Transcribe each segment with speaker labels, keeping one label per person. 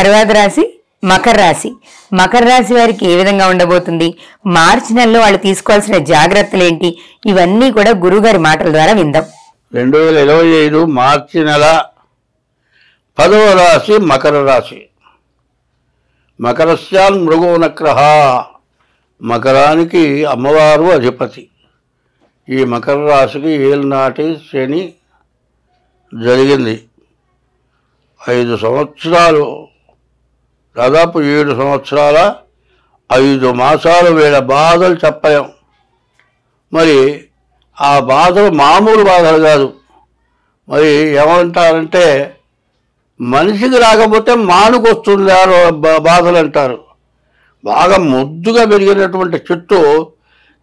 Speaker 1: తర్వాత రాశి మకర రాశి. మకర రాశి వారికి ఏ విధంగా ఉండబోతుంది, మార్చి నెలలో వాళ్ళు తీసుకోవాల్సిన జాగ్రత్తలు ఏంటి, ఇవన్నీ కూడా గురుగారి మాటల ద్వారా విందాం.
Speaker 2: 2025 మార్చి నెల 10వ రాశి మకర రాశి. మకరస్యాన్ మృగో నక్రః. మకరానికి అమ్మవారు అధిపతి. ఈ మకర రాశికి ఏళ్ళనాటి శని జరిగింది. 5 సంవత్సరాలు, దాదాపు 7 సంవత్సరాల 5 మాసాలు వీళ్ళ బాధలు చెప్పలేం. మరి ఆ బాధలు మామూలు బాధలు కాదు. మరి ఏమంటారంటే మనిషికి రాకపోతే మానుకొస్తుంది బాధలు అంటారు. బాగా ముద్దుగా పెరిగినటువంటి చెట్టు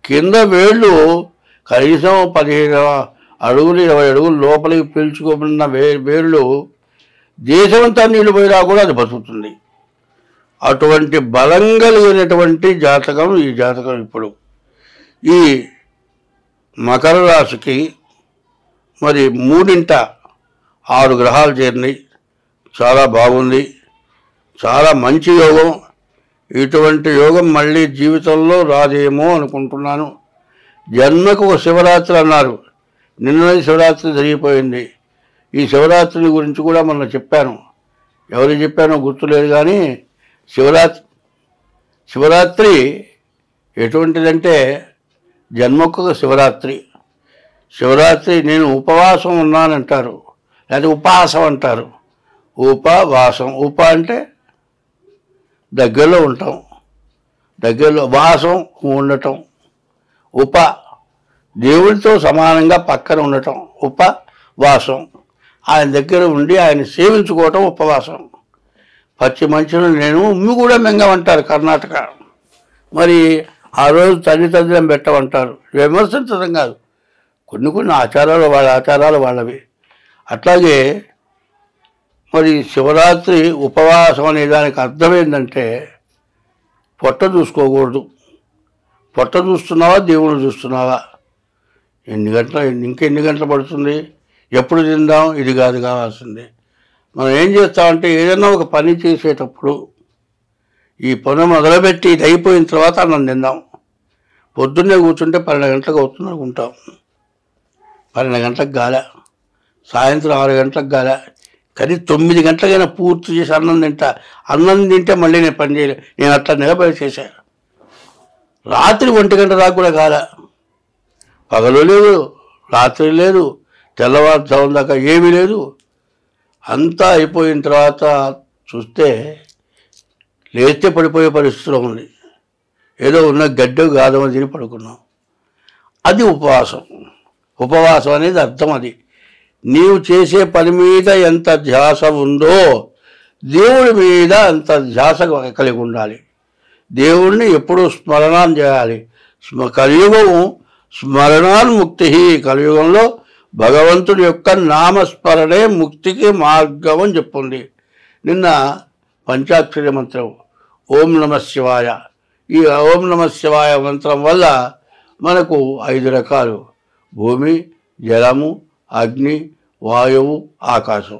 Speaker 2: కింద వేళ్ళు కనీసం 15 అడుగులు 20 అడుగులు లోపలికి పీల్చుకోబడిన వేళ్ళు దేశమంతా నీళ్లు పోయినా కూడా అది బతుకుతుంది. అటువంటి బలం కలిగినటువంటి జాతకం ఈ జాతకం. ఇప్పుడు ఈ మకర రాశికి మరి 3ంట 6 గ్రహాలు చేరినాయి. చాలా బాగుంది, చాలా మంచి యోగం. ఇటువంటి యోగం మళ్ళీ జీవితంలో రాదేమో అనుకుంటున్నాను. జన్మకు ఒక శివరాత్రి అన్నారు. నిన్న శివరాత్రి జరిగిపోయింది. ఈ శివరాత్రి గురించి కూడా మొన్న చెప్పాను. ఎవరికి చెప్పానో గుర్తులేదు కానీ శివరాత్రి ఎటువంటిదంటే జన్మకు ఒక శివరాత్రి. శివరాత్రి నేను ఉపవాసం ఉన్నానంటారు, లేదా ఉపవాసం అంటారు. ఉపవాసం, ఉప అంటే దగ్గరలో ఉంటాం, దగ్గరలో వాసం ఉండటం. ఉప దేవుడితో సమానంగా పక్కన ఉండటం ఉపవాసం. ఆయన దగ్గర ఉండి ఆయన సేవించుకోవటం ఉపవాసం. పచ్చి మంచులు నేను ఉమ్మి కూడా మింగమంటారు కర్ణాటక. మరి ఆ రోజు తల్లిదండ్రులం పెట్టమంటారు. విమర్శించడం కాదు, కొన్ని ఆచారాలు వాళ్ళ ఆచారాలు వాళ్ళవి. అట్లాగే మరి శివరాత్రి ఉపవాసం అనే దానికి అర్థం ఏంటంటే పొట్ట చూసుకోకూడదు. పొట్ట చూస్తున్నావా, దేవుడు చూస్తున్నావా, ఇంకెన్ని గంటలు పడుతుంది, ఎప్పుడు తిందాం, ఇది కాదు కావాల్సింది. మనం ఏం చేస్తామంటే ఏదైనా ఒక పని చేసేటప్పుడు ఈ పని మొదలుపెట్టి ఇది అయిపోయిన తర్వాత అన్నం తిందాం. పొద్దున్నే కూర్చుంటే 12 గంటలకు అవుతుంది అనుకుంటాం. 12 గంటలకు గాలే, సాయంత్రం 6 గంటలకు గాలే, కానీ 9 గంటలకైనా పూర్తి చేసి అన్నం తింటా. అన్నం తింటే మళ్ళీ నేను పని చేయలేదు. నేను అట్లా నిలబడి చేశాను. రాత్రి 1 గంట దాకా కూడా కాలే. పగలు లేదు, రాత్రి లేదు, తెల్లవారుజామున దాకా ఏమీ లేదు. అంతా అయిపోయిన తర్వాత చూస్తే లేస్తే పడిపోయే పరిస్థితిలో ఉంది. ఏదో ఉన్న గడ్డ గాదమని తిని పడుకున్నాం. అది ఉపవాసం. ఉపవాసం అనేది అర్థం. అది నీవు చేసే పని మీద ఎంత ధ్యాస ఉందో దేవుడి మీద అంత ధ్యాస కలిగి ఉండాలి. దేవుణ్ణి ఎప్పుడూ స్మరణం చేయాలి. కలియుగం స్మరణాన్ముక్తి. కలియుగంలో భగవంతుడి యొక్క నామస్మరణే ముక్తికి మార్గం అని చెప్పింది. నిన్న పంచాక్షరి మంత్రం ఓం నమః శివాయ. ఈ ఓం నమః శివాయ మంత్రం వల్ల మనకు 5 రకాలు: భూమి, జలము, అగ్ని, వాయువు, ఆకాశం.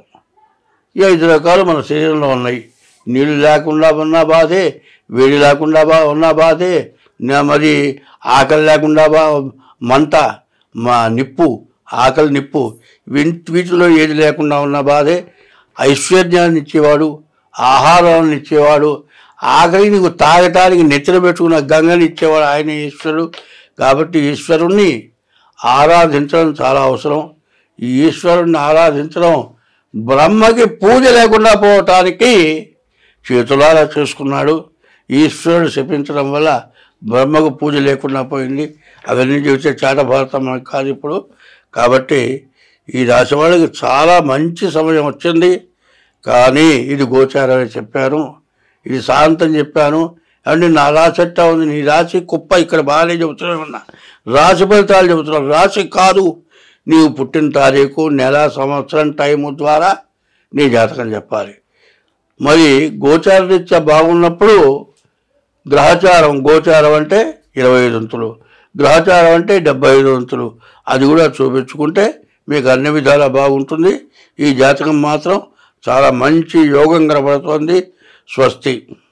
Speaker 2: ఈ 5 రకాలు మన శరీరంలో ఉన్నాయి. నీళ్ళు లేకుండా ఉన్న బాధే, వేడి లేకుండా ఉన్న బాధే, మరి ఆకలి లేకుండా మంట, నిప్పు, ఆకలి నిప్పు, వీటిలో ఏది లేకుండా ఉన్న బాధే. ఐశ్వర్యాన్ని ఇచ్చేవాడు, ఆహారాన్ని ఇచ్చేవాడు, ఆకలి నీకు తాగటానికి నెత్తిన పెట్టుకున్న గంగని ఇచ్చేవాడు ఆయన ఈశ్వరుడు. కాబట్టి ఈశ్వరుణ్ణి ఆరాధించడం చాలా అవసరం. ఈ ఈశ్వరుణ్ణి ఆరాధించడం బ్రహ్మకి పూజ లేకుండా పోవటానికి చేతులారా చేసుకున్నాడు. ఈశ్వరుడు శపించడం వల్ల బ్రహ్మకు పూజ లేకుండా పోయింది. అవన్నీ చూసే చాట భారతం మనకు కాదు ఇప్పుడు. కాబట్టి ఈ రాశి వాళ్ళకి చాలా మంచి సమయం వచ్చింది. కానీ ఇది గోచారమే చెప్పాను, ఇది శాంతం చెప్పాను. అంటే నా రాశి ఎట్టా ఉంది, నీ రాశి కుప్ప, ఇక్కడ బాగానే చెబుతున్నా, రాశి ఫలితాలు చెబుతున్నాను. రాశి కాదు, నీవు పుట్టిన తారీఖు, నెల, సంవత్సరం, టైము ద్వారా నీ జాతకం చెప్పాలి. మరి గోచార రీత్యా బాగున్నప్పుడు గ్రహచారం, గోచారం అంటే 25 వంతులు, గ్రహచారం అంటే 75 వంతులు, అది కూడా చూపించుకుంటే మీకు అన్ని విధాలా బాగుంటుంది. ఈ జాతకం మాత్రం చాలా మంచి యోగం కనబడుతోంది. స్వస్తి.